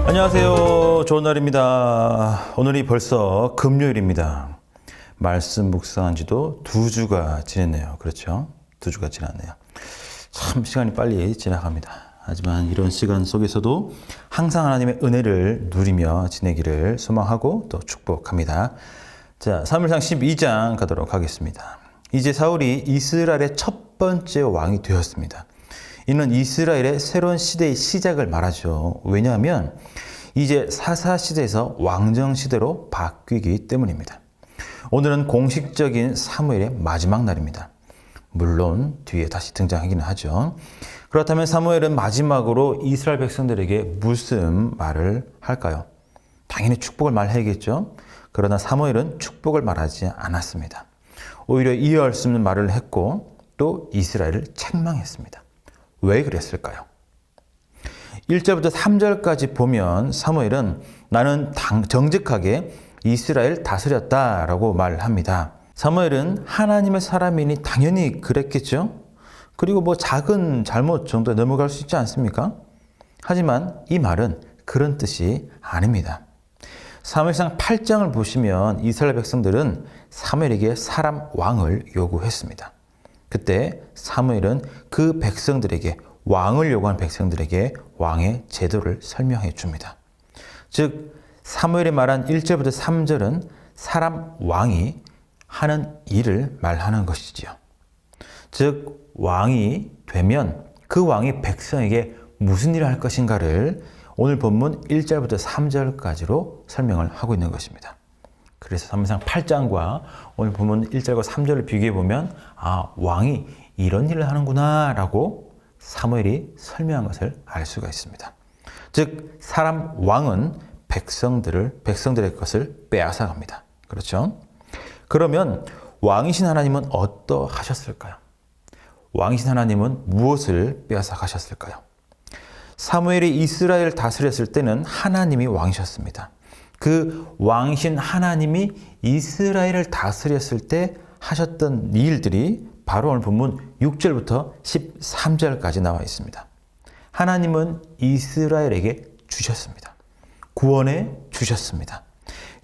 안녕하세요. 좋은 날입니다. 오늘이 벌써 금요일입니다. 말씀 묵상한 지도 2주가 지났네요. 그렇죠? 2주가 지났네요. 참 시간이 빨리 지나갑니다. 하지만 이런 시간 속에서도 항상 하나님의 은혜를 누리며 지내기를 소망하고 또 축복합니다. 자, 사무엘상 12장 가도록 하겠습니다. 이제 사울이 이스라엘의 첫 번째 왕이 되었습니다. 이는 이스라엘의 새로운 시대의 시작을 말하죠. 왜냐하면 이제 사사시대에서 왕정시대로 바뀌기 때문입니다. 오늘은 공식적인 사무엘의 마지막 날입니다. 물론 뒤에 다시 등장하기는 하죠. 그렇다면 사무엘은 마지막으로 이스라엘 백성들에게 무슨 말을 할까요? 당연히 축복을 말해야겠죠. 그러나 사무엘은 축복을 말하지 않았습니다. 오히려 이해할 수 없는 말을 했고 또 이스라엘을 책망했습니다. 왜 그랬을까요? 1절부터 3절까지 보면 사무엘은 나는 정직하게 이스라엘 다스렸다라고 말합니다. 사무엘은 하나님의 사람이니 당연히 그랬겠죠? 그리고 작은 잘못 정도에 넘어갈 수 있지 않습니까? 하지만 이 말은 그런 뜻이 아닙니다. 사무엘상 8장을 보시면 이스라엘 백성들은 사무엘에게 사람 왕을 요구했습니다. 그때 사무엘은 그 백성들에게 왕을 요구한 백성들에게 왕의 제도를 설명해 줍니다. 즉 사무엘이 말한 1절부터 3절은 사람 왕이 하는 일을 말하는 것이지요. 즉 왕이 되면 그 왕이 백성에게 무슨 일을 할 것인가를 오늘 본문 1절부터 3절까지로 설명을 하고 있는 것입니다. 그래서 사무엘상 8장과 오늘 본문 1절과 3절을 비교해 보면 왕이 이런 일을 하는구나 라고 사무엘이 설명한 것을 알 수가 있습니다. 즉 사람 왕은 백성들의 것을 빼앗아갑니다. 그렇죠? 그러면 왕이신 하나님은 어떠하셨을까요? 왕이신 하나님은 무엇을 빼앗아 가셨을까요? 사무엘이 이스라엘을 다스렸을 때는 하나님이 왕이셨습니다. 그 왕이신 하나님이 이스라엘을 다스렸을 때 하셨던 일들이 바로 오늘 본문 6절부터 13절까지 나와 있습니다. 하나님은 이스라엘에게 주셨습니다. 구원해 주셨습니다.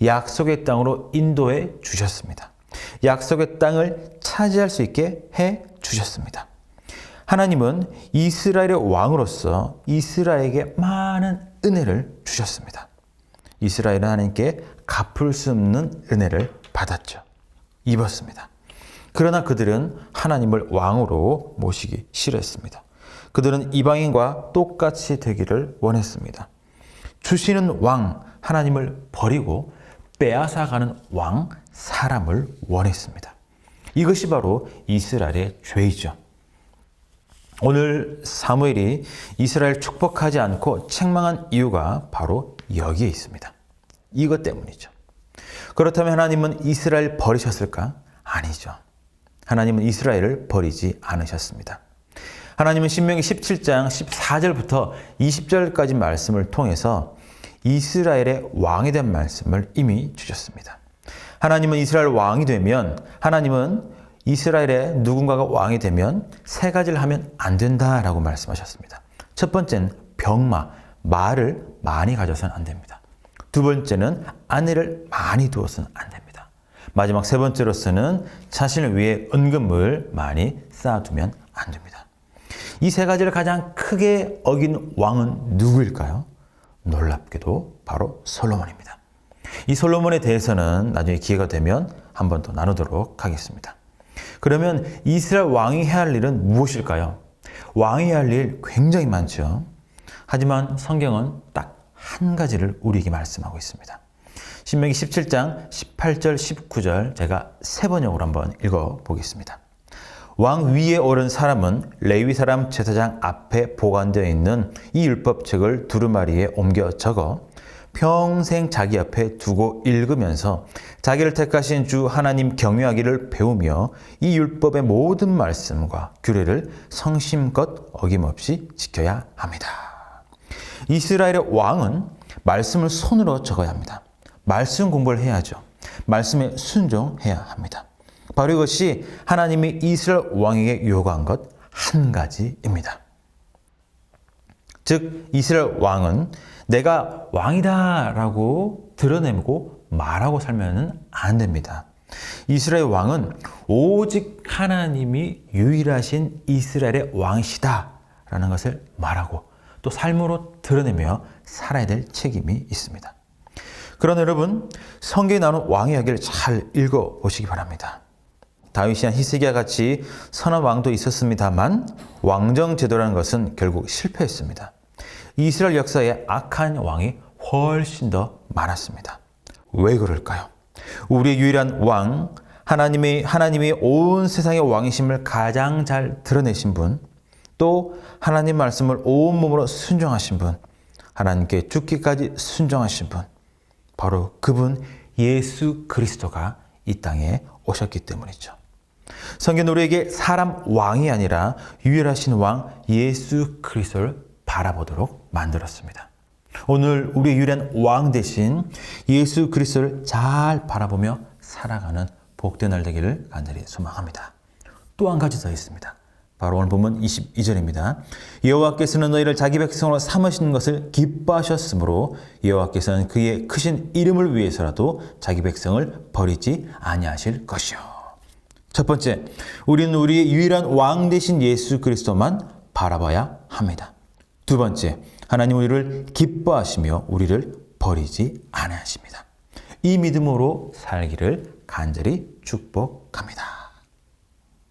약속의 땅으로 인도해 주셨습니다. 약속의 땅을 차지할 수 있게 해 주셨습니다. 하나님은 이스라엘의 왕으로서 이스라엘에게 많은 은혜를 주셨습니다. 이스라엘은 하나님께 갚을 수 없는 은혜를 받았죠. 입었습니다. 그러나 그들은 하나님을 왕으로 모시기 싫어했습니다. 그들은 이방인과 똑같이 되기를 원했습니다. 주시는 왕 하나님을 버리고 빼앗아가는 왕 사람을 원했습니다. 이것이 바로 이스라엘의 죄이죠. 오늘 사무엘이 이스라엘 축복하지 않고 책망한 이유가 바로 여기에 있습니다. 이것 때문이죠. 그렇다면 하나님은 이스라엘 버리셨을까? 아니죠. 하나님은 이스라엘을 버리지 않으셨습니다. 하나님은 신명기 17장 14절부터 20절까지 말씀을 통해서 이스라엘의 왕에 대한 말씀을 이미 주셨습니다. 하나님은 이스라엘 왕이 되면 하나님은 이스라엘의 누군가가 왕이 되면 3가지를 하면 안 된다라고 말씀하셨습니다. 첫 번째는 병마, 말을 많이 가져서는 안 됩니다. 두 번째는 아내를 많이 두어서는 안 됩니다. 마지막 3번째로서는 자신을 위해 은금을 많이 쌓아두면 안 됩니다. 이 3가지를 가장 크게 어긴 왕은 누구일까요? 놀랍게도 바로 솔로몬입니다. 이 솔로몬에 대해서는 나중에 기회가 되면 한 번 더 나누도록 하겠습니다. 그러면 이스라엘 왕이 해야 할 일은 무엇일까요? 왕이 해야 할 일 굉장히 많죠. 하지만 성경은 딱 한 가지를 우리에게 말씀하고 있습니다. 신명기 17장 18절 19절 제가 3번역으로 한번 읽어보겠습니다. 왕 위에 오른 사람은 레위 사람 제사장 앞에 보관되어 있는 이 율법책을 두루마리에 옮겨 적어 평생 자기 앞에 두고 읽으면서 자기를 택하신 주 하나님 경외하기를 배우며 이 율법의 모든 말씀과 규례를 성심껏 어김없이 지켜야 합니다. 이스라엘의 왕은 말씀을 손으로 적어야 합니다. 말씀 공부를 해야죠. 말씀에 순종해야 합니다. 바로 이것이 하나님이 이스라엘 왕에게 요구한 것 한 가지입니다. 즉 이스라엘 왕은 내가 왕이다 라고 드러내고 말하고 살면 안 됩니다. 이스라엘 왕은 오직 하나님이 유일하신 이스라엘의 왕이시다 라는 것을 말하고 또 삶으로 드러내며 살아야 될 책임이 있습니다. 그러나 여러분, 성경에 나오는 왕 이야기를 잘 읽어보시기 바랍니다. 다윗이나 히스기야 같이 선한 왕도 있었습니다만 왕정 제도라는 것은 결국 실패했습니다. 이스라엘 역사에 악한 왕이 훨씬 더 많았습니다. 왜 그럴까요? 우리의 유일한 왕, 하나님이 온 세상의 왕이심을 가장 잘 드러내신 분, 또 하나님 말씀을 온몸으로 순종하신 분, 하나님께 죽기까지 순종하신 분, 바로 그분 예수 그리스도가 이 땅에 오셨기 때문이죠. 성경은 우리에게 사람 왕이 아니라 유일하신 왕 예수 그리스도를 바라보도록 만들었습니다. 오늘 우리의 유일한 왕 대신 예수 그리스도를 잘 바라보며 살아가는 복된 날 되기를 간절히 소망합니다. 또 한 가지 더 있습니다. 바로 오늘 본문 22절입니다. 여호와께서는 너희를 자기 백성으로 삼으신 것을 기뻐하셨으므로 여호와께서는 그의 크신 이름을 위해서라도 자기 백성을 버리지 아니하실 것이요. 첫 번째, 우리는 우리의 유일한 왕 되신 예수 그리스도만 바라봐야 합니다. 두 번째, 하나님 우리를 기뻐하시며 우리를 버리지 아니하십니다. 이 믿음으로 살기를 간절히 축복합니다.